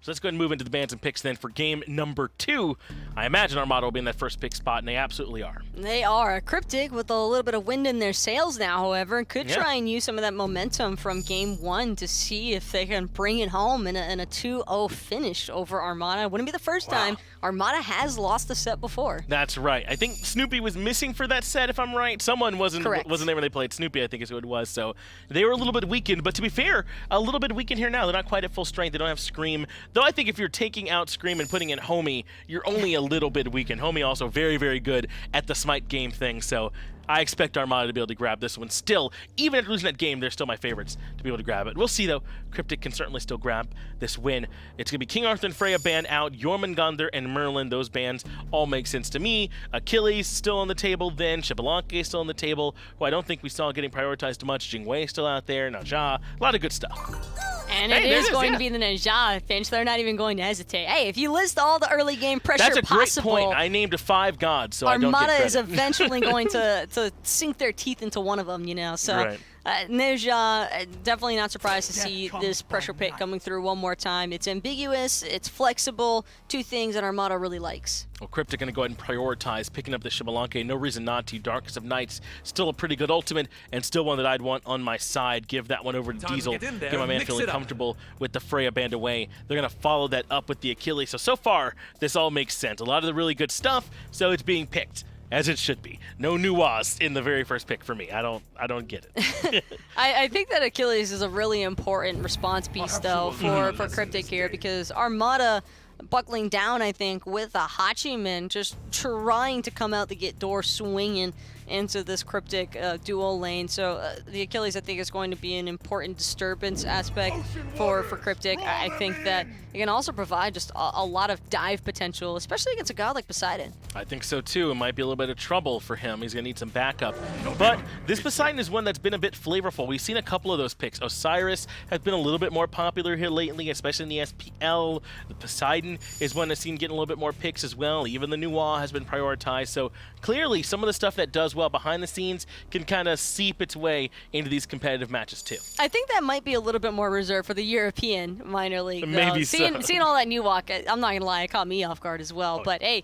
So let's go ahead and move into the bans and picks then for game number 2. I imagine Armada will be in that first pick spot, and they absolutely are. They are. CryptiK with a little bit of wind in their sails now, however, could try and use some of that momentum from game 1 to see if they can bring it home in a 2-0 finish over Armada. Wouldn't be the first time. Armada has lost the set before. That's right. I think Snoopy was missing for that set, if I'm right. Someone wasn't there when they played. Snoopy, I think is who it was. So they were a little bit weakened, but to be fair, a little bit weakened here now. They're not quite at full strength. They don't have Scream. Though I think if you're taking out Scream and putting in Homie, you're only a little bit weakened. Homie also very, very good at the Smite game thing, so I expect Armada to be able to grab this one. Still, even after losing that game, they're still my favorites to be able to grab it. We'll see, though. CryptiK can certainly still grab this win. It's going to be King Arthur and Freya ban out, Jormungandr and Merlin. Those bans all make sense to me. Achilles still on the table then. Xbalanque still on the table, who I don't think we saw getting prioritized much. Jingwei still out there. NotGeno. A lot of good stuff. And it is going to be the NotGeno Finch. They're not even going to hesitate. Hey, if you list all the early game pressure possible... That's a great point. I named 5 gods, so I don't get credit. Armada is eventually going to sink their teeth into one of them, you know. So right. NotGeno, definitely not surprised to see this pressure pick coming through one more time. It's ambiguous, it's flexible, 2 things that Armada really likes. Well, CryptiK going to go ahead and prioritize picking up the Xbalanque. No reason not to. Darkest of Nights, still a pretty good ultimate, and still one that I'd want on my side. Give that one over to Diesel. Get my man feeling comfortable with the Freya band away. They're going to follow that up with the Achilles. So far, this all makes sense. A lot of the really good stuff, so it's being picked. As it should be. No nuance in the very first pick for me. I don't get it. I think that Achilles is a really important response piece, though, for CryptiK here, because Armada buckling down, I think, with a Hachiman just trying to come out the gate door swinging into this CryptiK dual lane. So the Achilles, I think, is going to be an important disturbance aspect for CryptiK. I think that it can also provide just a lot of dive potential, especially against a god like Poseidon. I think so too. It might be a little bit of trouble for him. He's going to need some backup. But this Poseidon is one that's been a bit flavorful. We've seen a couple of those picks. Osiris has been a little bit more popular here lately, especially in the SPL. The Poseidon is one that's seen getting a little bit more picks as well. Even the Nuwa has been prioritized. So clearly some of the stuff that does well behind the scenes can kind of seep its way into these competitive matches too. I think that might be a little bit more reserved for the European minor league. Maybe seeing all that new walk, I'm not gonna lie, it caught me off guard as well. But hey,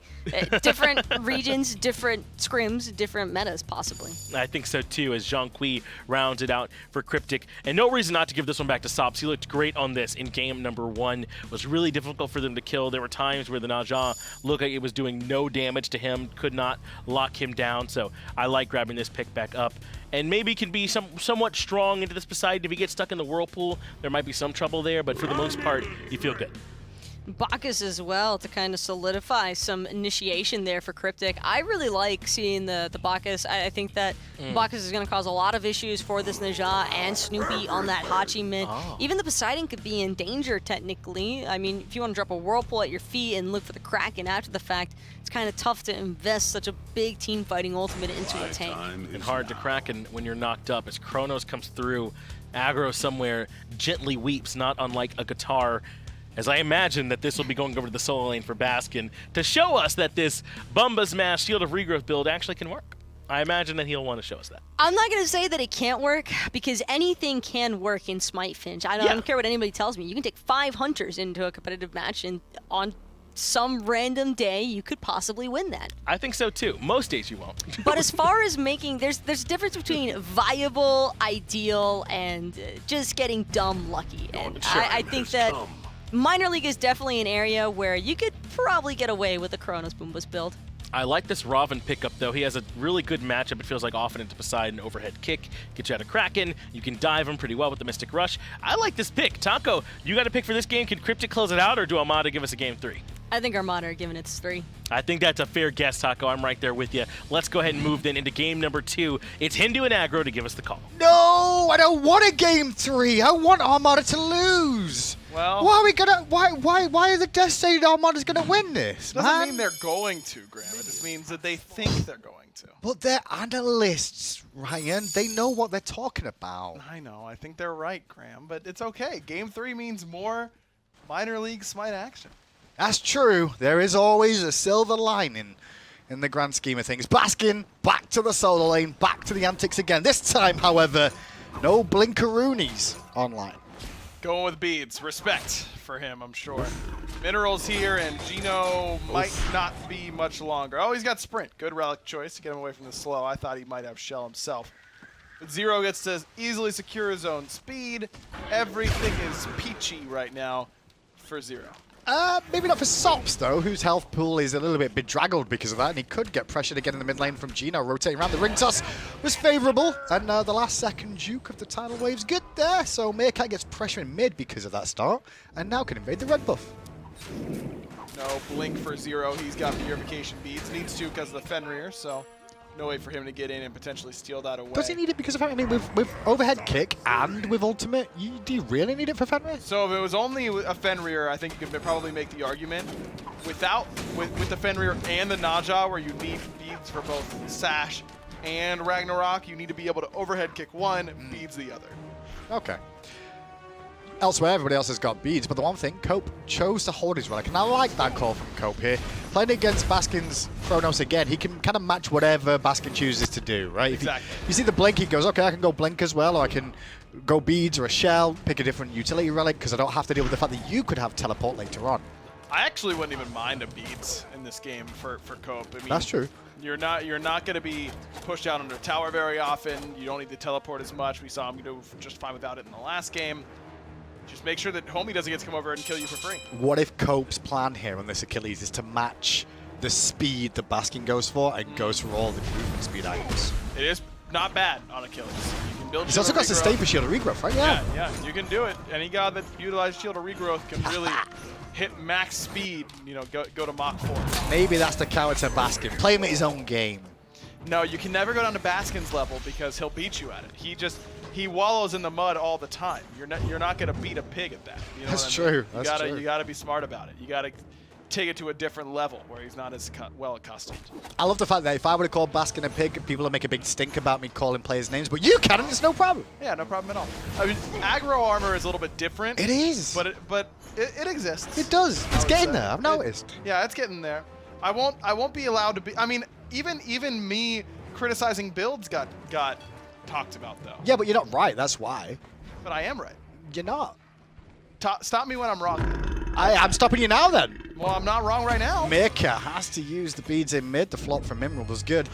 different regions, different scrims, different metas possibly. I think so too, as Zhong rounds it out for CryptiK. And no reason not to give this one back to Sops. He looked great on this in game number 1. It was really difficult for them to kill. There were times where the NotGeno looked like it was doing no damage to him, could not lock him down. So I like grabbing this pick back up. And maybe can be somewhat strong into this Poseidon. If he gets stuck in the whirlpool, there might be some trouble there, but for the most part, you feel good. Bacchus as well to kind of solidify some initiation there for CryptiK. I really like seeing the Bacchus. I think that Bacchus is going to cause a lot of issues for this NotGeno and Snoopy on that Hachiman. Even the Poseidon could be in danger technically. I mean, if you want to drop a whirlpool at your feet and look for the Kraken after the fact, it's kind of tough to invest such a big team fighting ultimate into a tank. And hard to crack when you're knocked up. As Chronos comes through, aggro somewhere, gently weeps, not unlike a guitar. As I imagine that this will be going over to the solo lane for Baskin to show us that this Bumba's Mass Shield of Regrowth build actually can work. I imagine that he'll want to show us that. I'm not going to say that it can't work, because anything can work in Smite, Finch. I don't care what anybody tells me. You can take 5 hunters into a competitive match, and on some random day, you could possibly win that. I think so too. Most days you won't. But as far as making, there's a difference between viable, ideal, and just getting dumb lucky. And I think that minor league is definitely an area where you could probably get away with a Chronos Boombas build. I like this Ravana pickup, though. He has a really good matchup. It feels like often into Poseidon, overhead kick, get you out of Kraken. You can dive him pretty well with the Mystic Rush. I like this pick. Taco, you got a pick for this game. Can CryptiK close it out, or do Armada give us a game 3? I think Armada are giving it 3. I think that's a fair guess, Taco. I'm right there with you. Let's go ahead and move then into game number 2. It's Hindu and Aggro to give us the call. No, I don't want a game 3. I want Armada to lose. Well, why are we gonna? Why are the devs saying Armada's gonna win this? Doesn't mean they're going to, Graham. It just means that they think they're going to. But they're analysts, Ryan. They know what they're talking about. I know. I think they're right, Graham. But it's okay. Game 3 means more minor league Smite action. That's true. There is always a silver lining in the grand scheme of things. Baskin back to the solo lane, back to the antics again. This time, however, no Blinkaroonies online. Going with beads. Respect for him, I'm sure. Minerals here, and Geno might not be much longer. Oh, he's got sprint. Good relic choice to get him away from the slow. I thought he might have shell himself. But Zearoe gets to easily secure his own speed. Everything is peachy right now for Zearoe. Maybe not for Sops, though, whose health pool is a little bit bedraggled because of that, and he could get pressured again in the mid lane from Geno. Rotating around, the ring toss was favourable, and the last second juke of the tidal wave's good there, so Meerkat gets pressure in mid because of that start, and now can invade the red buff. No blink for Zearoe. He's got purification beads. Needs to because of the Fenrir, so no way for him to get in and potentially steal that away. Does he need it because of, I mean, with overhead kick and with ultimate, do you really need it for Fenrir? So if it was only a Fenrir, I think you could probably make the argument. With the Fenrir and the Naja, where you need beads for both Sash and Ragnarok, you need to be able to overhead kick one, beads the other. Okay. Elsewhere, everybody else has got beads, but the one thing, Cope chose to hold his relic, and I like that call from Cope here. Playing against Baskin's Chronos again, he can kind of match whatever Baskin chooses to do, right? Exactly. If you see the blink, he goes, okay, I can go blink as well, or I can go beads or a shell, pick a different utility relic, because I don't have to deal with the fact that you could have teleport later on. I actually wouldn't even mind a beads in this game for Cope. I mean, That's true. You're not going to be pushed out under tower very often. You don't need to teleport as much. We saw him do just fine without it in the last game. Just make sure that Homie doesn't get to come over and kill you for free. What if Cope's plan here on this Achilles is to match the speed that Baskin goes for and goes for all the movement speed items? It is not bad on Achilles. You can build. He's also got sustain for shield of regrowth, right? Yeah, you can do it. Any guy that utilizes shield of regrowth can really hit max speed. You know, go to Mach 4. Maybe that's the counter to Baskin. Play him at his own game. No, you can never go down to Baskin's level because he'll beat you at it. He wallows in the mud all the time. You're not gonna beat a pig at that. You know That's true. You gotta be smart about it. You gotta take it to a different level where he's not as well accustomed. I love the fact that if I would have called Baskin a pig, people would make a big stink about me calling players names, but you can, and it's no problem. Yeah, no problem at all. I mean, aggro armor is a little bit different. It is. But it exists. It does. It's getting there. I've noticed. Yeah, it's getting there. I won't be allowed to be. I mean, even me criticizing builds got talked about though. Yeah, but you're not right. That's why. But I am right. You're not. Stop me when I'm wrong. I'm stopping you now then. Well, I'm not wrong right now. Meerkat has to use the beads in mid. The flop from Mineral was good.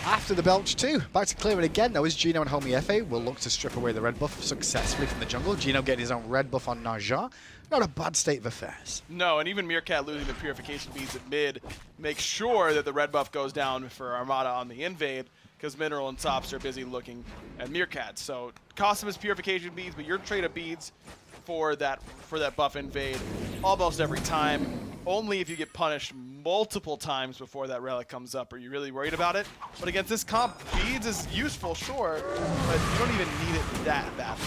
After the belch too. Back to clear it again though is Geno and Homiefe will look to strip away the red buff successfully from the jungle. Geno getting his own red buff on Naja. Not a bad state of affairs. No, and even Meerkat losing the purification beads at mid makes sure that the red buff goes down for Armada on the invade, because Mineral and Sops are busy looking at Meerkat. So cost him his purification beads, but your trade of beads for that buff invade almost every time. Only if you get punished multiple times before that relic comes up are you really worried about it. But against this comp, beads is useful, sure, but you don't even need it that badly.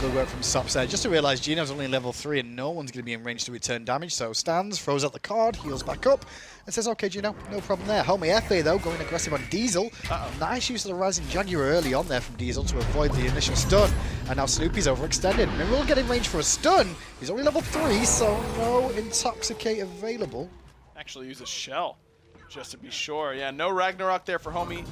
Good work from Sops there. Just to realize Geno's only level 3 and no one's going to be in range to return damage, so stands, throws out the card, heals back up, and says, okay, Geno, no problem there. Homiefe, though, going aggressive on Diesel. Nice use of the Rising January early on there from Diesel to avoid the initial stun. And now Snoopy's overextended. Mineral getting range for a stun. He's only level 3, so no Intoxicate available. Actually use a shell, just to be sure. Yeah, no Ragnarok there for Homie.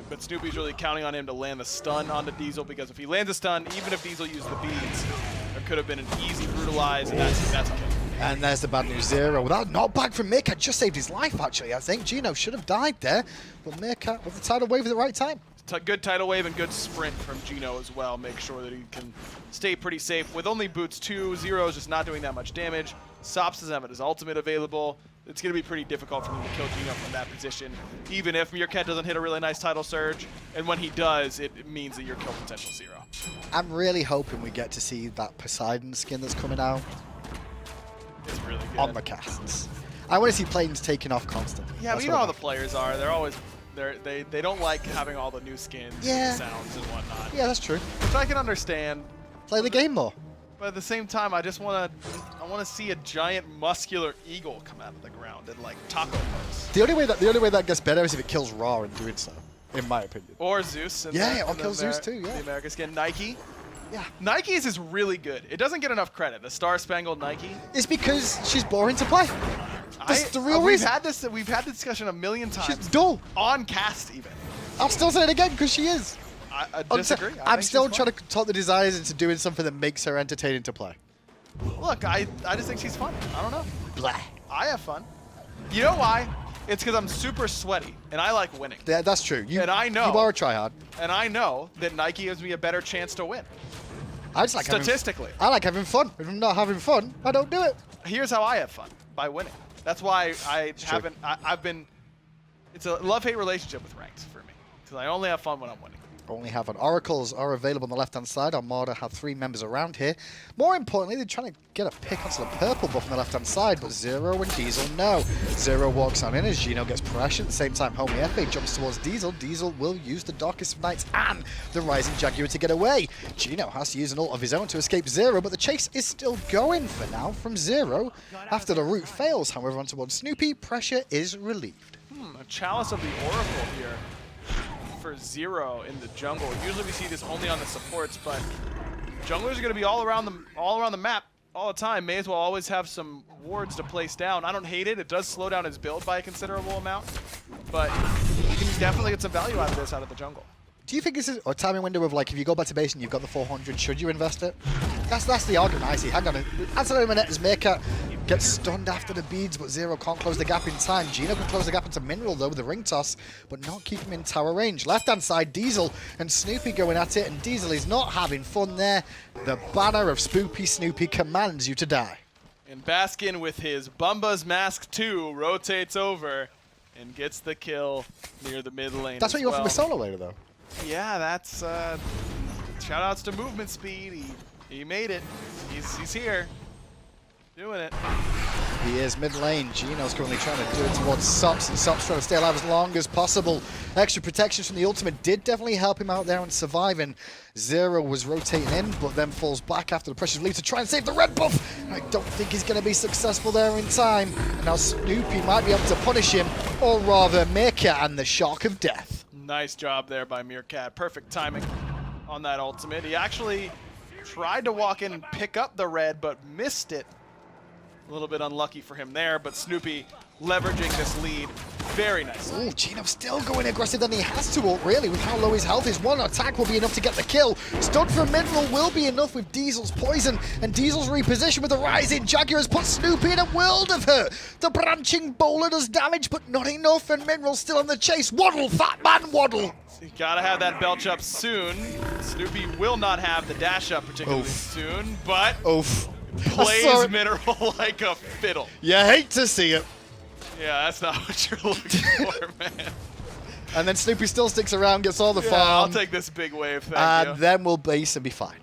But Snoopy's really counting on him to land the stun onto Diesel, because if he lands a stun, even if Diesel used the beads, there could have been an easy brutalize, and that's a kill. And there's the bad news, Zearoe. Without knockback from Meerkat, just saved his life, actually. I think Geno should have died there, but Meerkat with the tidal wave at the right time. Good tidal wave and good sprint from Geno as well. Make sure that he can stay pretty safe. With only boots 2, Zearoe is just not doing that much damage. Sops doesn't have his ultimate available. It's going to be pretty difficult for him to kill Geno from that position, even if Meerkat doesn't hit a really nice tidal surge. And when he does, it means that your kill potential 0. I'm really hoping we get to see that Poseidon skin that's coming out. It's really good. On the casts. I want to see planes taking off constantly. Yeah, That's but you know how the players are. They're always they don't like having all the new skins and sounds and whatnot. Yeah, that's true. Which I can understand. Play the game more. But at the same time, I want to see a giant muscular eagle come out of the ground and like taco pose. The only way that gets better is if it kills Raw in doing so, in my opinion. Or Zeus. Or kill Zeus too. Yeah. The America skin. Nike. Yeah. Nike's is really good. It doesn't get enough credit. The Star Spangled Nike. It's because she's boring to play. That's the real reason. We've had this discussion a million times. She's dull. On cast even. I'll still say it again because she is. I disagree. I'm still trying to talk the designers into doing something that makes her entertaining to play. Look, I just think she's fun. I don't know. Blah. I have fun. You know why? It's because I'm super sweaty, and I like winning. Yeah, that's true. And I know. You are a tryhard. And I know that Nike gives me a better chance to win. I just like statistically. I like having fun. If I'm not having fun, I don't do it. Here's how I have fun, by winning. That's why I've been, it's a love-hate relationship with ranked for me. Because I only have fun when I'm winning. Only have an Oracles are available on the left-hand side. Armada have 3 members around here. More importantly, they're trying to get a pick onto the purple buff on the left-hand side, but Zearoe and Diesel no. Zearoe walks on in as Geno gets pressure. At the same time, Homiefe jumps towards Diesel. Diesel will use the Darkest of Nights and the Rising Jaguar to get away. Geno has to use an ult of his own to escape Zearoe, but the chase is still going for now from Zearoe. After the route fails, however, on towards Snoopy, pressure is relieved. A Chalice of the Oracle here for Zearoe in the jungle. Usually we see this only on the supports, but junglers are going to be all around the map all the time. May as well always have some wards to place down. I don't hate it. It does slow down his build by a considerable amount, but you can definitely get some value out of this out of the jungle. Do you think this is a timing window of like, if you go back to base and you've got the 400, should you invest it? That's the argument I see. Hang on. Answer in a minute as Meerkat gets stunned after the beads, but Zearoe can't close the gap in time. Geno can close the gap into Mineral though with the ring toss, but not keep him in tower range. Left-hand side, Diesel and Snoopy going at it, and Diesel is not having fun there. The banner of Spoopy Snoopy commands you to die. And Baskin with his Bumba's Mask 2 rotates over and gets the kill near the mid lane. That's what you want from a solo later though. Yeah, that's shout outs to movement speed. He made it. He's here. Doing it. He is mid lane. Geno's currently trying to do it towards Sops, and Sops trying to stay alive as long as possible. Extra protection from the ultimate did definitely help him out there and surviving. Zearoe was rotating in, but then falls back after the pressure relief to try and save the red buff. I don't think he's going to be successful there in time. And now Snoopy might be able to punish him, or rather Meerkat and the shock of death. Nice job there by Meerkat. Perfect timing on that ultimate. He actually tried to walk in and pick up the red, but missed it. A little bit unlucky for him there, but Snoopy leveraging this lead very nicely. Ooh, Geno still going aggressive than he has to ult, really, with how low his health is. One attack will be enough to get the kill. Stun from Mineral will be enough with Diesel's poison, and Diesel's reposition with the Rising Jaguar has put Snoopy in a world of hurt. The branching bowler does damage, but not enough, and Mineral's still on the chase. Waddle, fat man, waddle. You gotta have that belch up soon. Snoopy will not have the dash up particularly soon, but plays Mineral like a fiddle. You hate to see it. Yeah, that's not what you're looking for, man. And then Snoopy still sticks around, gets all the farm. I'll take this big wave, thank you. And then we'll base and be fine.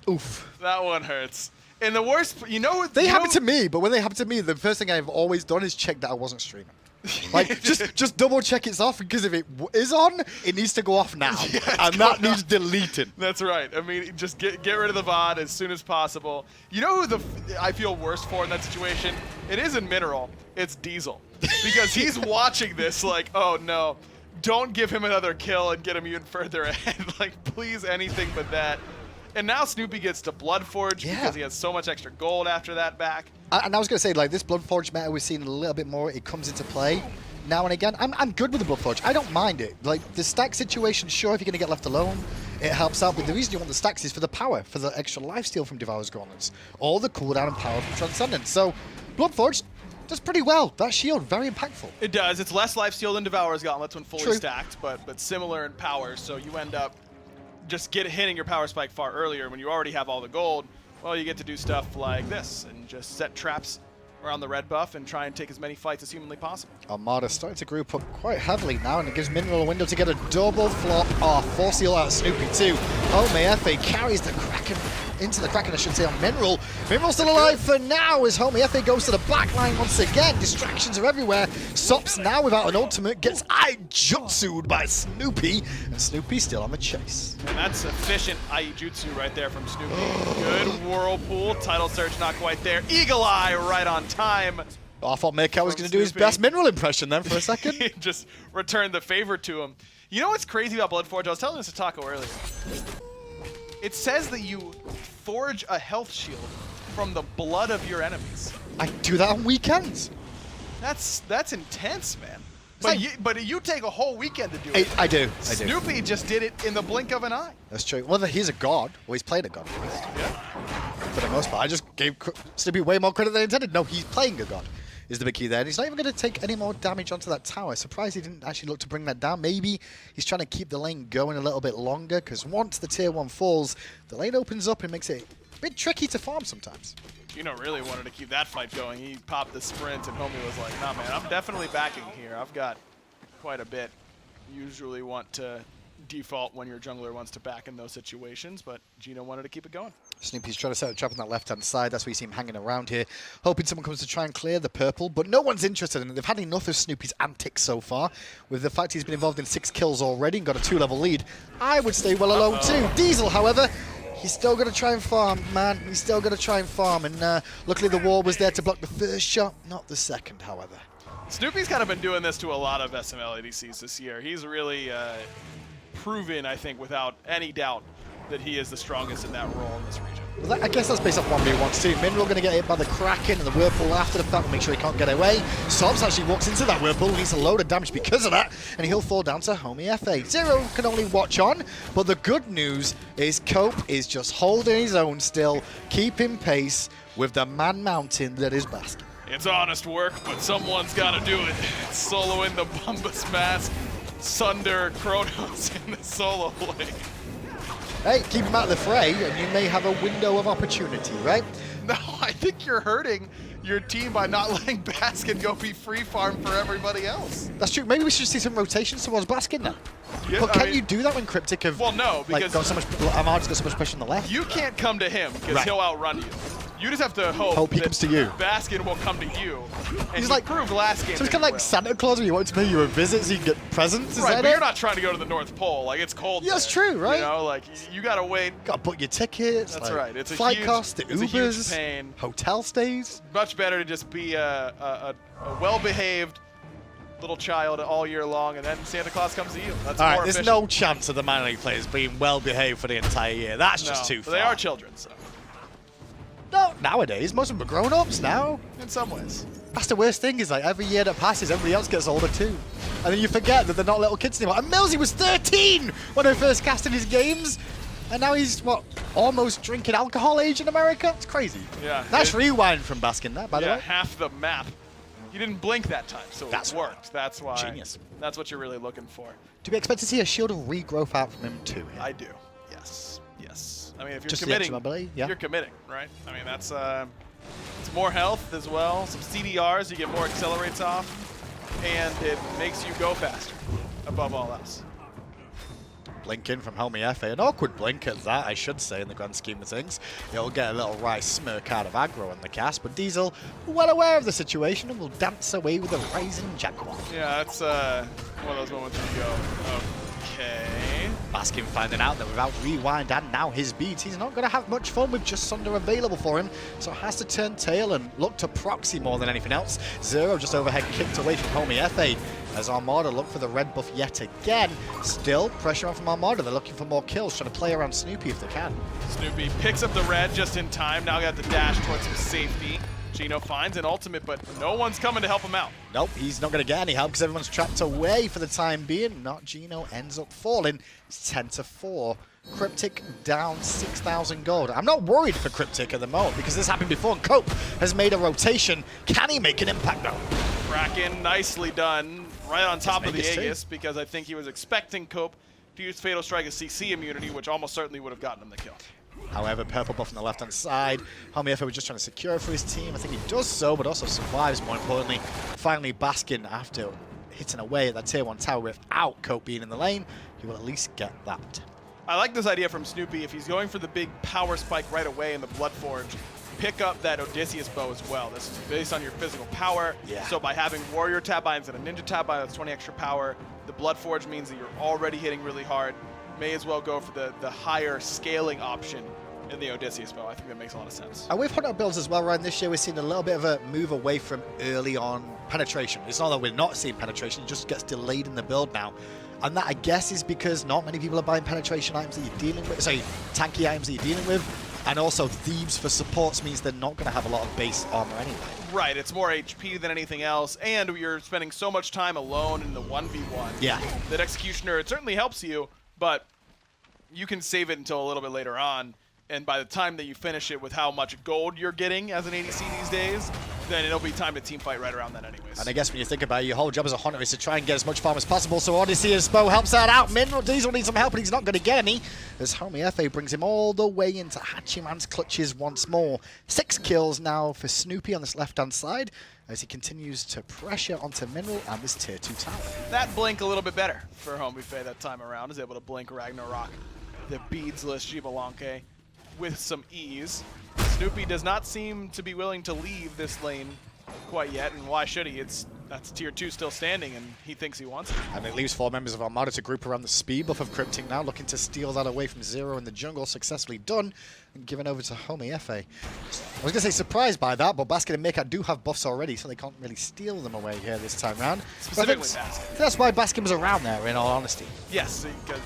Oof. That one hurts. And the worst, you know what? They happen to me, but when they happen to me, the first thing I've always done is check that I wasn't streaming. Like, just double check it's off, because if it is on, it needs to go off now. Yeah, and that needs deleting. That's right. I mean, just get rid of the VOD as soon as possible. You know who I feel worst for in that situation? It isn't Mineral, it's Diesel. Because he's watching this like, oh no, don't give him another kill and get him even further ahead. Like, please, anything but that. And now Snoopy gets to Bloodforge because he has so much extra gold after that back. And I was going to say, like, this Bloodforge meta we've seen a little bit more. It comes into play now and again. I'm good with the Bloodforge. I don't mind it. Like, the stack situation, sure, if you're going to get left alone, it helps out. But the reason you want the stacks is for the power, for the extra lifesteal from Devourer's Gauntlets, or the cooldown and power from Transcendence. So, Bloodforge does pretty well. That shield, very impactful. It does. It's less lifesteal than Devourer's Gauntlets when fully stacked, but similar in power. So you end up just hitting your power spike far earlier when you already have all the gold. Well, you get to do stuff like this and just set traps around the red buff and try and take as many fights as humanly possible. Armada starting to group up quite heavily now, and it gives Mineral a window to get a double flop off. Force heal out of Snoopy too. Homiefe carries the Kraken into the Kraken, I should say, on Mineral. Mineral's still alive for now as Homiefe goes to the back line once again. Distractions are everywhere. Sops now without an ultimate gets Jutsu'd by Snoopy, and Snoopy's still on the chase. And that's efficient Jutsu right there from Snoopy. Good Whirlpool. Title Surge not quite there. Eagle Eye right on time. Oh, I thought Meerkat was going to do his best Mineral impression then for a second. Just returned the favor to him. You know what's crazy about Bloodforge? I was telling this to Taco earlier. It says that you forge a health shield from the blood of your enemies. I do that on weekends. That's intense, man. But you take a whole weekend to do it. I do. Snoopy just did it in the blink of an eye. That's true. Well, he's a god. Well, he's played a god. Yeah. For the most part, I just gave Snoopy way more credit than I intended. No, he's playing a god. Is the big key there. And he's not even going to take any more damage onto that tower. Surprised he didn't actually look to bring that down. Maybe he's trying to keep the lane going a little bit longer, because once the tier 1 falls, the lane opens up and makes it a bit tricky to farm sometimes. Gino really wanted to keep that fight going. He popped the sprint, and Homie was like, nah, man, I'm definitely backing here. I've got quite a bit. Usually want to default when your jungler wants to back in those situations, but Gino wanted to keep it going. Snoopy's trying to set a trap on that left-hand side. That's where you see him hanging around here, hoping someone comes to try and clear the purple, but no one's interested in it. They've had enough of Snoopy's antics so far. With the fact he's been involved in 6 kills already and got a 2-level lead, I would stay well alone too. Diesel, however, he's still going to try and farm, man. He's still going to try and farm, and luckily the wall was there to block the first shot, not the second, however. Snoopy's kind of been doing this to a lot of SML ADCs this year. He's really proven, I think, without any doubt, that he is the strongest in that role in this region. Well, I guess that's based off 1v1 too. Mineral going to get hit by the Kraken and the Whirlpool after the fact to make sure he can't get away. Sops actually walks into that Whirlpool, needs a load of damage because of that, and he'll fall down to Homiefe. Zearoe can only watch on, but the good news is Cope is just holding his own still, keeping pace with the man mountain that is Baskin. It's honest work, but someone's got to do it. Soloing the Bumbus Mask, Sunder, Chronos in the solo lane. Hey, keep him out of the fray, and you may have a window of opportunity, right? No, I think you're hurting your team by not letting Baskin go be free farm for everybody else. That's true. Maybe we should see some rotations towards Baskin now. Yeah, but can you do that when CryptiK have no, because got so much, Armada's got so much pressure on the left? You can't come to him because he'll outrun you. You just have to hope he comes to you. Baskin will come to you. And he's like proved last game. So it's kind of like Santa Claus when you want to pay you a visit so you can get presents. Is right, that but it? you're not trying to go to the North Pole. Like, it's cold. Yeah, that's true, right? You know, like, you gotta wait. Gotta book your tickets. That's right. It's flight a huge, costs, the it's Ubers, a huge pain. Hotel stays. Much better to just be a well-behaved little child all year long, and then Santa Claus comes to you. That's all right, more there's efficient. no chance of the minor league players being well-behaved for the entire year. That's just too far. They are children, so. No, nowadays, most of them are grown-ups now. In some ways. That's the worst thing, is like every year that passes, everybody else gets older too. And then you forget that they're not little kids anymore. And Millsy was 13 when I first casted his games. And now he's, what, almost drinking alcohol age in America? It's crazy. Yeah. Nice rewind from Baskin there, by the way. Yeah, half the map. He didn't blink that time, so it worked. That's why. Genius. That's what you're really looking for. Do we expect to see a shield of regrowth out from him too? Here? I do. Yes. Yes. I mean, if you're Just committing, you're committing, right? I mean, that's it's more health as well. Some CDRs, you get more accelerates off, and it makes you go faster, above all else. Blinking from Homiefe, an awkward blink at that, I should say, in the grand scheme of things. He'll get a little wry smirk out of aggro on the cast, but Diesel, well aware of the situation, and will dance away with a rising Jaguar. Yeah, that's one of those moments where you go, okay. Baskin finding out that without rewind and now his beats, he's not going to have much fun with just Sunder available for him, so has to turn tail and look to proxy more than anything else. Zearoe just overhead kicked away from Homiefe as Armada look for the red buff yet again. Still pressure on from Armada. They're looking for more kills, trying to play around Snoopy if they can. Snoopy picks up the red just in time. Now got the dash towards some safety. Gino finds an ultimate, but no one's coming to help him out. Nope, he's not going to get any help because everyone's trapped away for the time being. NotGeno ends up falling. It's 10-4. CryptiK down 6,000 gold. I'm not worried for CryptiK at the moment because this happened before, and Cope has made a rotation. Can he make an impact though? Kraken, nicely done. Right on top of the Aegis, because I think he was expecting Cope to use Fatal Strike as CC immunity, which almost certainly would have gotten him the kill. However, purple buff on the left-hand side. Homiefe was just trying to secure it for his team. I think he does so, but also survives, more importantly. Finally, Baskin, after hitting away at that tier 1 tower without Cope being in the lane, he will at least get that. I like this idea from Snoopy. If he's going for the big power spike right away in the Bloodforge, pick up that Odysseus bow as well. This is based on your physical power. Yeah. So by having warrior tab buy instead of ninja tab buy, that's 20 extra power. The Bloodforge means that you're already hitting really hard. May as well go for the higher scaling option in the Odysseus bow. I think that makes a lot of sense. And with Hunter builds as well, Ryan, this year we're seeing a little bit of a move away from early on penetration. It's not that we're not seeing penetration, it just gets delayed in the build now. And that, I guess, is because not many people are buying penetration items that you're dealing with, sorry, tanky items that you're dealing with. And also, Thieves for supports means they're not going to have a lot of base armor anyway. Right, it's more HP than anything else, and you're spending so much time alone in the 1v1. Yeah. That Executioner, it certainly helps you, but you can save it until a little bit later on, and by the time that you finish it with how much gold you're getting as an ADC these days, then it'll be time to team fight right around then anyways. And I guess when you think about it, your whole job as a hunter is to try and get as much farm as possible, so Odyssey and Spo helps that out. Mineral Diesel needs some help, and he's not going to get any, as Homiefe brings him all the way into Hachiman's clutches once more. 6 kills now for Snoopy on this left-hand side, as he continues to pressure onto Mineral and this tier 2 tower. That blink a little bit better for Homiefe that time around, is able to blink Ragnarok, the beadsless Xbalanque, with some ease. Snoopy does not seem to be willing to leave this lane quite yet, and why should he? That's tier 2 still standing, and he thinks he wants it. And it leaves 4 members of Armada to group around the speed buff of CryptiK now, looking to steal that away from Zearoe in the jungle. Successfully done and given over to Homiefe. I was going to say surprised by that, but Baskin and Meerkat do have buffs already, so they can't really steal them away here this time round. Specifically Baskin. That's why Baskin was around there, in all honesty. Yes,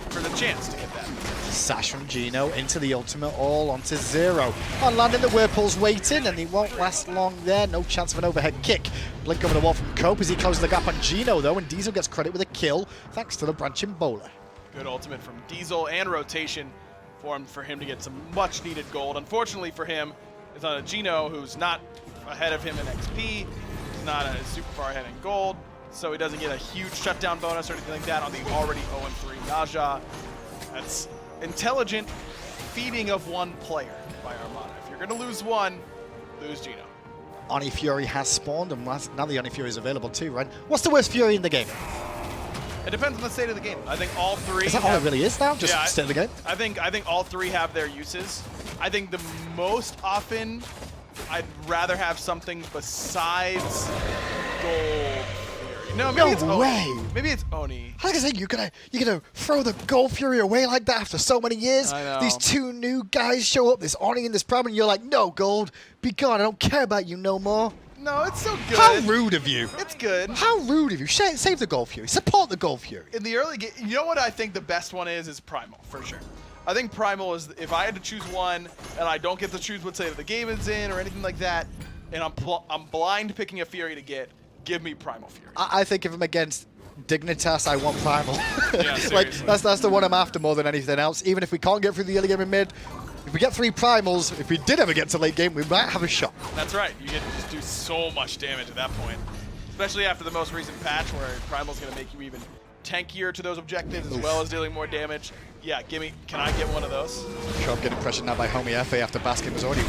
for the chance to get that. Sash from Geno into the ultimate, all onto Zearoe. On landing, the Whirlpool's waiting, and he won't last long there. No chance of an overhead kick. Blink over the wall from Cope as he closes the gap on Geno, though, and Diesel gets credit with a kill, thanks to the branching bowler. Good ultimate from Diesel and rotation for him to get some much-needed gold. Unfortunately for him, it's on a Geno who's not ahead of him in XP, he's not super far ahead in gold, so he doesn't get a huge shutdown bonus or anything like that on the already 0-3 Naja. That's intelligent feeding of one player by Armada. If you're going to lose one, lose Geno. Oni Fury has spawned, and now the Oni Fury is available too, right? What's the worst Fury in the game? It depends on the state of the game. I think all 3. Is that all it really is now? Just yeah, state of the game? I think all 3 have their uses. I think the most often, I'd rather have something besides gold. No, maybe it's way. Oni. Maybe it's Oni. I was gonna say you're gonna throw the Gold Fury away like that after so many years. I know. These 2 new guys show up, this Oni and this Prime, and you're like, no, Gold, be gone. I don't care about you no more. No, it's so good. How rude of you. It's good. How rude of you. Save the Gold Fury. Support the Gold Fury. In the early game, you know what I think the best one is Primal, for sure. I think Primal is, if I had to choose one, and I don't get to choose what state of the game it's in or anything like that, and I'm blind picking a Fury to get, give me Primal Fury. I think if I'm against Dignitas, I want Primal. Yeah, like seriously. that's the one I'm after more than anything else. Even if we can't get through the early game and mid, if we get 3 Primals, if we did ever get to late game, we might have a shot. That's right. You get to just do so much damage at that point. Especially after the most recent patch where Primal's going to make you even tankier to those objectives as well as dealing more damage. Yeah, can I get one of those? Sure, I'm getting pressured now by Homiefe after Baskin was already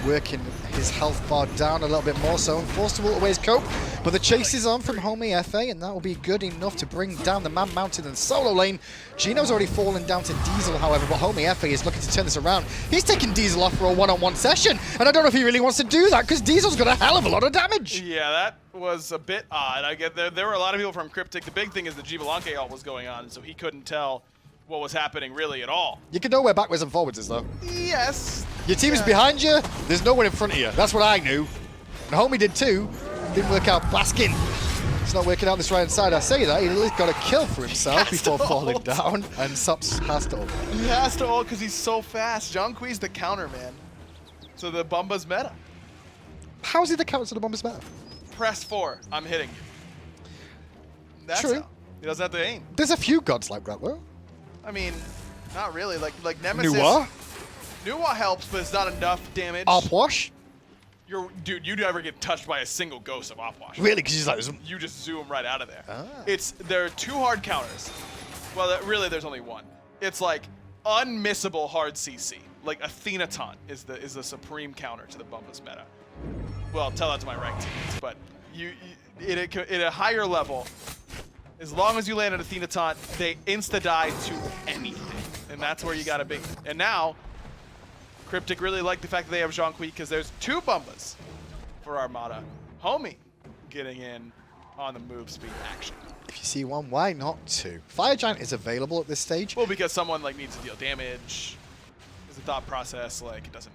working his health bar down a little bit more so, and forced to ult away his Cope. But the chase is on from Homiefe, and that will be good enough to bring down the man mounted in solo lane. Geno's already fallen down to Diesel, however, but Homiefe is looking to turn this around. He's taking Diesel off for a one-on-one session, and I don't know if he really wants to do that, because Diesel's got a hell of a lot of damage. Yeah, that was a bit odd. I get there were a lot of people from CryptiK. The big thing is the Xbalanque ult was going on, so he couldn't tell what was happening really at all. You can know where backwards and forwards is, though. Yes. Your team is behind you, there's no one in front of you. That's what I knew. And Homie did too. Didn't work out. Baskin. It's not working out this right side. I say that. He at least got a kill for himself before falling down. And Sops has to ult. He has to ult because he's so fast. Zhong's the counter, man. So the Bumba's meta. How is he the counter to the Bombers meta? Press 4. I'm hitting you. That's True. how. He doesn't have to aim. There's a few gods like that, though. I mean, not really. Like Nemesis. Nuwa? Nuwa helps, but it's not enough damage. Opwash? Dude, you never get touched by a single ghost of Opwash. Really? Because he's like... You just zoom right out of there. Ah. There are 2 hard counters. Well, really, there's only one. It's like unmissable hard CC. Like Athena Taunt is the supreme counter to the Bumba's meta. Well, tell that to my ranked teammates, but at a higher level, as long as you land an Athena Taunt, they insta-die to anything. And that's where you got to be. And now, CryptiK really like the fact that they have Zhong because there's 2 Bumbas for Armada. Homie getting in on the move speed action. If you see one, why not 2? Fire Giant is available at this stage. Well, because someone needs to deal damage. Is the thought process, it doesn't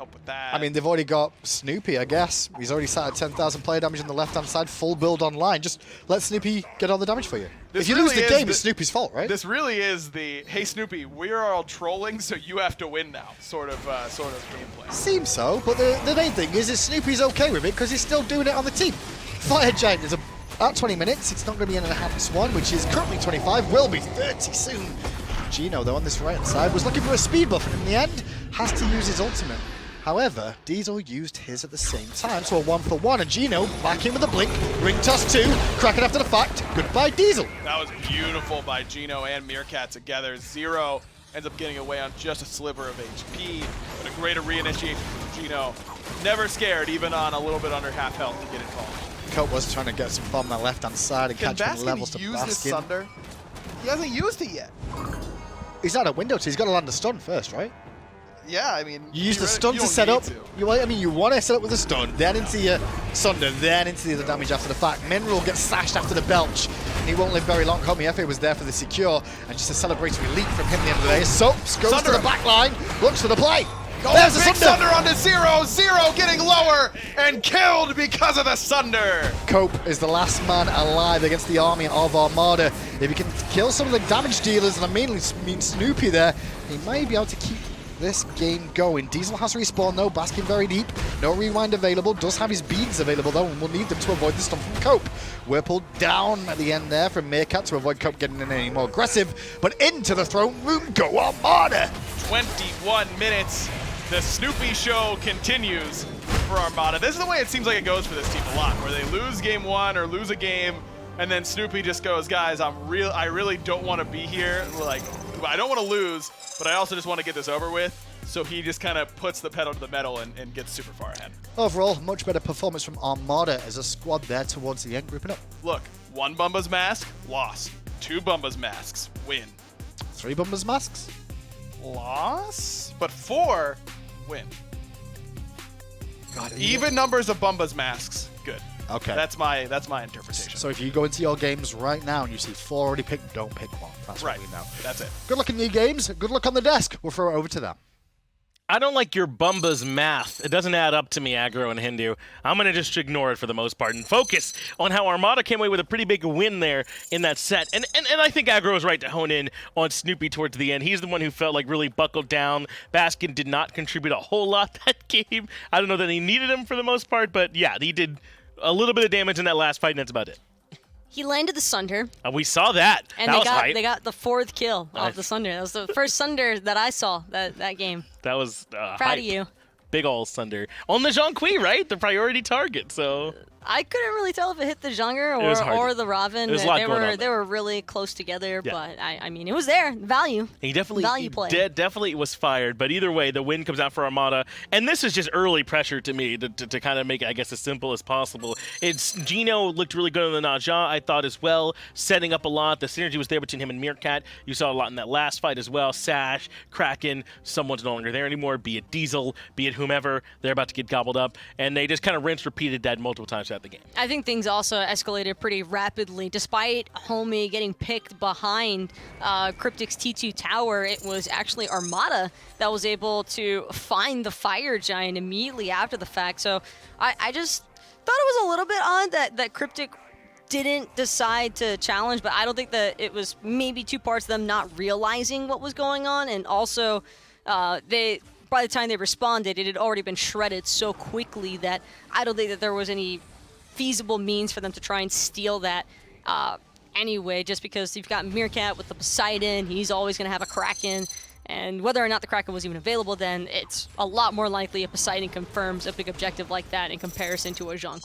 help with that. I mean, they've already got Snoopy, I guess. He's already sat at 10,000 player damage on the left-hand side, full build online. Just let Snoopy get all the damage for you. If you lose the game, it's Snoopy's fault, right? This really is the, hey Snoopy, we are all trolling, so you have to win now, sort of gameplay. Seems so, but the main thing is Snoopy's okay with it because he's still doing it on the team. Fire Giant is about 20 minutes. It's not going to be an enhanced one, which is currently 25, will be 30 soon. Geno, though, on this right-hand side, was looking for a speed buff, and in the end, has to use his ultimate. However, Diesel used his at the same time, so a 1-for-1, and Geno back in with a blink, ring toss 2, cracking after the fact, goodbye Diesel. That was beautiful by Geno and Meerkat together. Zearoe ends up getting away on just a sliver of HP, but a greater reinitiation from Geno. Never scared, even on a little bit under half health to get involved. Cope was trying to get some bomb on the left-hand side and catch him levels to use Baskin. his Sunder? He hasn't used it yet. He's out of window, so he's got to land a stun first, right? Yeah, I mean... You use the stun to set up. You want to set up with a stun, then into your Sunder, then into the other damage after the fact. Mineral gets slashed after the belch, and he won't live very long. Homiefe was there for the secure, and just a celebratory leap from him at the end of the day. Sops goes to the back line, looks for the play. Oh, there's a Sunder onto Zearoe. Zearoe getting lower and killed because of the Sunder. Cope is the last man alive against the army of Armada. If he can kill some of the damage dealers, and I mainly mean Snoopy there, he may be able to keep this game going. Diesel has respawned though, Baskin very deep, no rewind available, does have his beads available though, and will need them to avoid the stun from Cope. We're pulled down at the end there from Meerkat to avoid Cope getting in any more aggressive, but into the throne room go Armada! 21 minutes. The Snoopy show continues for Armada. This is the way it seems like it goes for this team a lot, where they lose game 1 or lose a game, and then Snoopy just goes, guys, I really don't want to be here. Like, I don't want to lose, but I also just want to get this over with. So he just kind of puts the pedal to the metal and gets super far ahead. Overall, much better performance from Armada as a squad there towards the end, grouping up. Look, 1 Bumba's mask, loss. 2 Bumba's masks, win. 3 Bumba's masks, loss, but 4, win. God, even numbers of Bumba's masks, good. Okay. That's my interpretation. So if you go into your games right now and you see 4 already picked, don't pick 1. That's right. What we know. That's it. Good luck in your games. Good luck on the desk. We'll throw it over to them. I don't like your Bumba's math. It doesn't add up to me, Aggro and Hindu. I'm going to just ignore it for the most part and focus on how Armada came away with a pretty big win there in that set. And I think Aggro is right to hone in on Snoopy towards the end. He's the one who felt like really buckled down. Baskin did not contribute a whole lot that game. I don't know that he needed him for the most part, but yeah, he did a little bit of damage in that last fight, and that's about it. He landed the Sunder. We saw that. And they got the 4th kill off the Sunder. That was the first Sunder that I saw that game. That was proud of you. Big ol' Sunder. On the Zhong, right? The priority target, so... I couldn't really tell if it hit the Zhonger or the Ravana. They were really close together, yeah. But I mean, it was there. Value. He definitely was fired, but either way, the win comes out for Armada. And this is just early pressure to me to kind of make it, I guess, as simple as possible. Geno looked really good on the NotGeno, I thought, as well, setting up a lot. The synergy was there between him and Meerkat. You saw a lot in that last fight as well. Sash, Kraken, someone's no longer there anymore, be it Diesel, be it whomever. They're about to get gobbled up. And they just kind of repeated that multiple times throughout the game. I think things also escalated pretty rapidly. Despite Homie getting picked behind CryptiK's T2 tower, it was actually Armada that was able to find the Fire Giant immediately after the fact. So I just thought it was a little bit odd that CryptiK didn't decide to challenge, but I don't think that it was maybe 2 parts of them not realizing what was going on, and also by the time they responded, it had already been shredded so quickly that I don't think that there was any feasible means for them to try and steal that anyway, just because you've got Meerkat with the Poseidon, he's always going to have a Kraken, and whether or not the Kraken was even available then, it's a lot more likely a Poseidon confirms a big objective like that in comparison to a Zhong.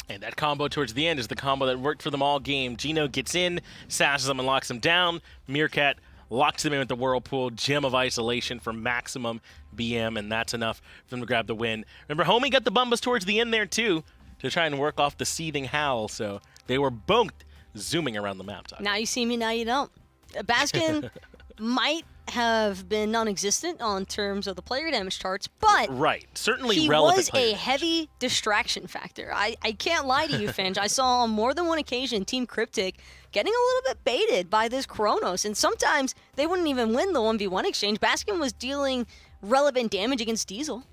And that combo towards the end is the combo that worked for them all game. Geno gets in, sashes them and locks them down. Meerkat locks them in with the Whirlpool, Gem of Isolation for maximum BM, and that's enough for them to grab the win. Remember, Homie got the Bumbas towards the end there too, to try and work off the seething howl, so they were both zooming around the map. Now you see me, now you don't. Baskin might have been non-existent on terms of the player damage charts, but certainly he relevant was a heavy distraction factor. I can't lie to you, Finch. I saw on more than one occasion Team CryptiK getting a little bit baited by this Chronos, and sometimes they wouldn't even win the 1v1 exchange. Baskin was dealing relevant damage against Diesel.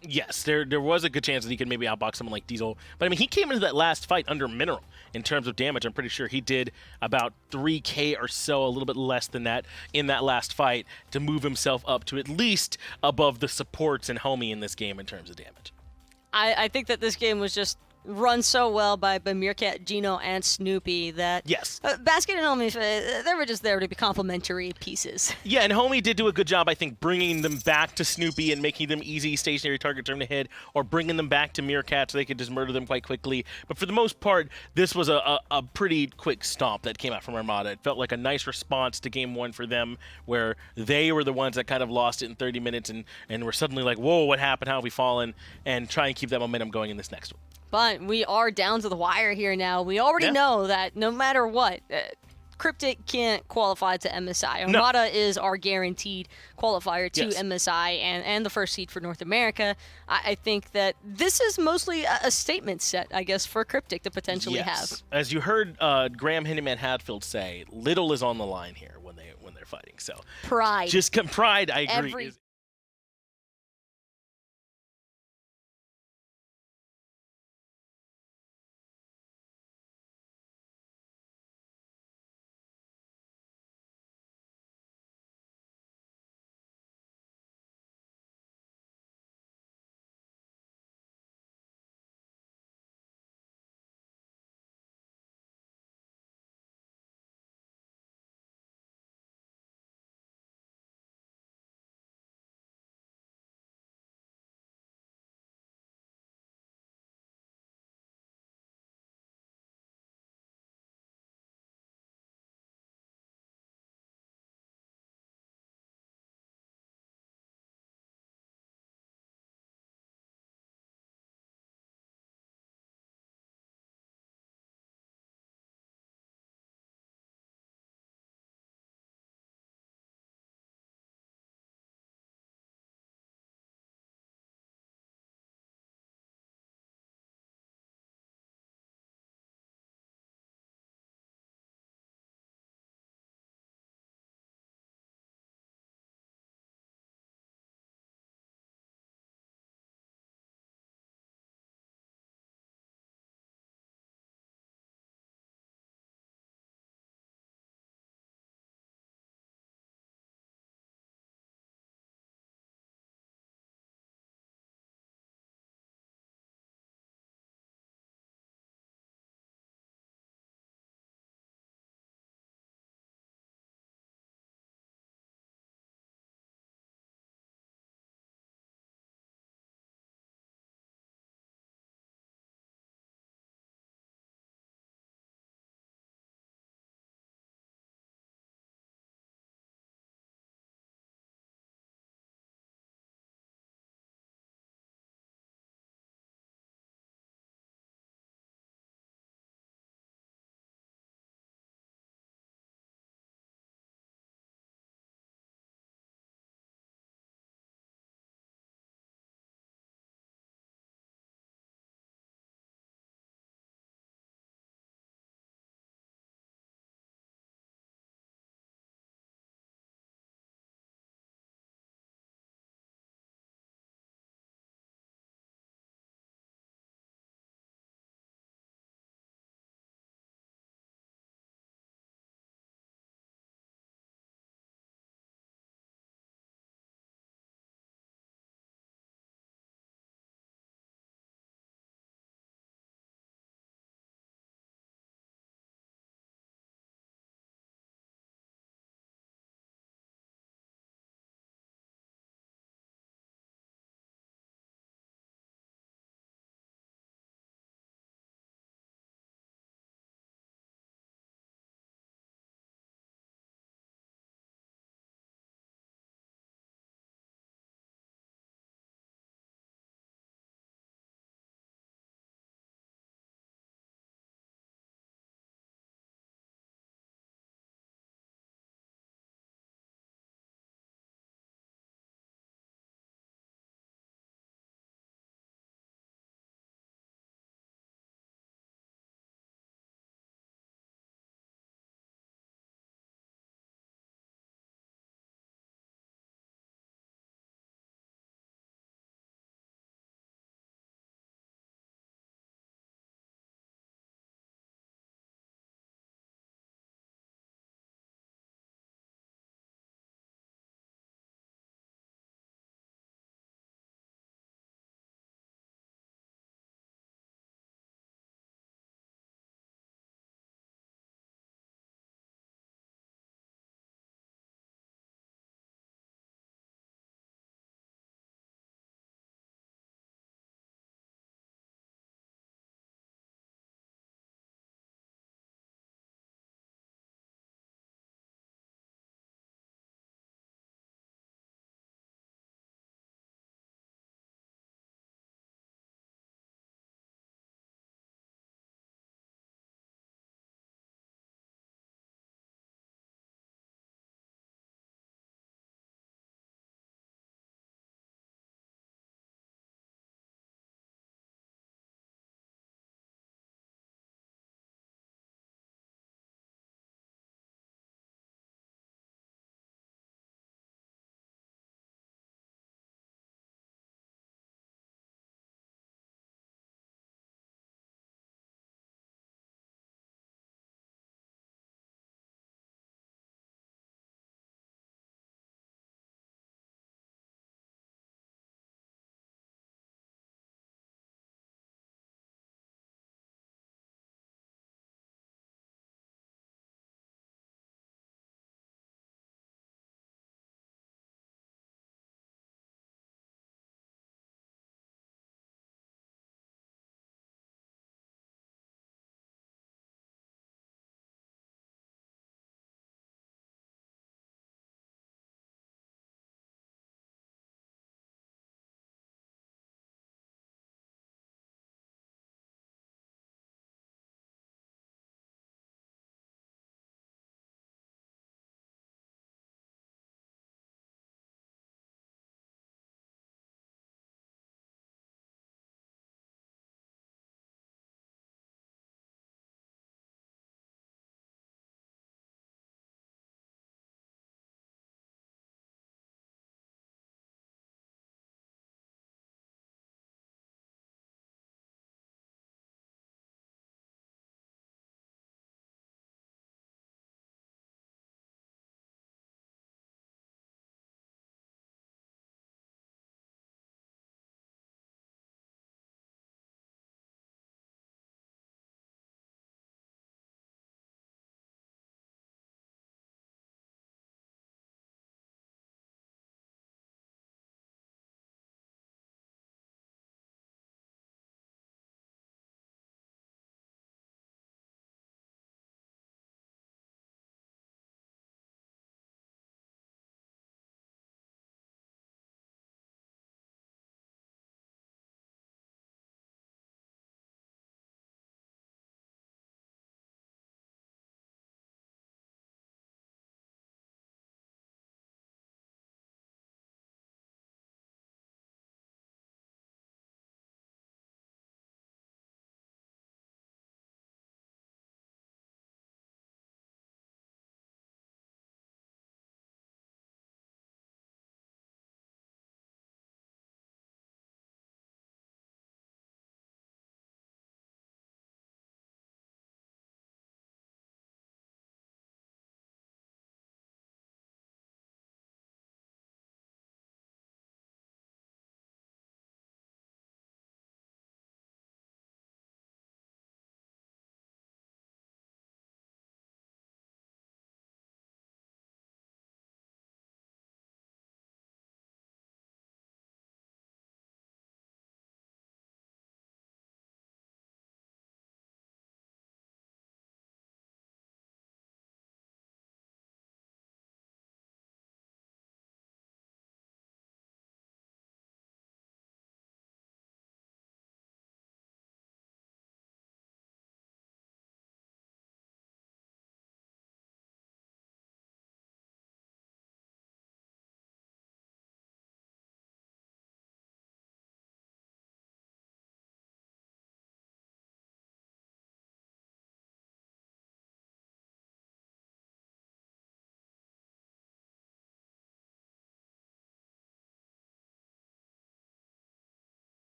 Yes, there was a good chance that he could maybe outbox someone like Diesel. But I mean, he came into that last fight under Mineral in terms of damage. I'm pretty sure he did about 3K or so, a little bit less than that in that last fight to move himself up to at least above the supports and Homie in this game in terms of damage. I think that this game was just run so well by Meerkat, Geno, and Snoopy that Yes. Baskin and Homiefe, they were just there to be complementary pieces. Yeah, and Homie did do a good job, I think, bringing them back to Snoopy and making them easy stationary targets for him to hit, or bringing them back to Meerkat so they could just murder them quite quickly. But for the most part, this was a pretty quick stomp that came out from Armada. It felt like a nice response to Game 1 for them, where they were the ones that kind of lost it in 30 minutes and were suddenly like, whoa, what happened? How have we fallen? And try and keep that momentum going in this next one. But we are down to the wire here now. We already know that no matter what, CryptiK can't qualify to MSI. Armada is our guaranteed qualifier to MSI and the first seed for North America. I think that this is mostly a statement set, I guess, for CryptiK to potentially have. As you heard Graham Henneman Hadfield say, little is on the line here when they're fighting. So pride. Just pride, I agree.